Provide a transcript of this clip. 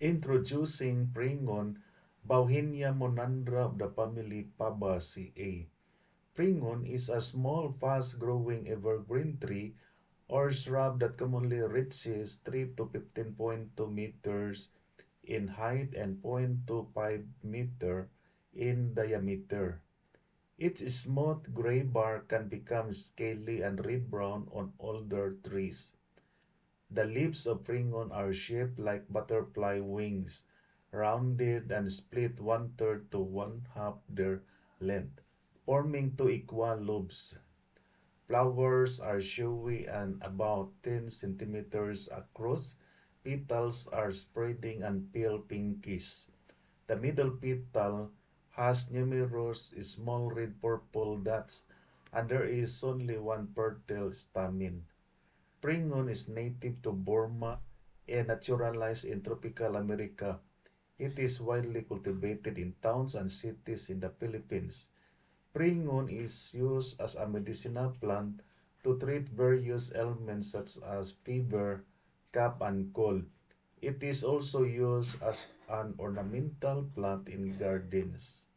Introducing Pringon, Bauhinia monandra of the family Fabaceae. Pringon is a small, fast-growing evergreen tree or shrub that commonly reaches 3 to 15.2 meters in height and 0.25 meter in diameter. Its smooth gray bark can become scaly and red-brown on older trees. The leaves of Pringon are shaped like butterfly wings, rounded and split one-third to one-half their length, forming two equal lobes. Flowers are showy and about 10 centimeters across. Petals are spreading and pale pinkish. The middle petal has numerous small red-purple dots, and there is only one fertile stamen. Pringon is native to Burma and naturalized in tropical America. It is widely cultivated in towns and cities in the Philippines. Pringon is used as a medicinal plant to treat various ailments such as fever, cough, and cold. It is also used as an ornamental plant in gardens.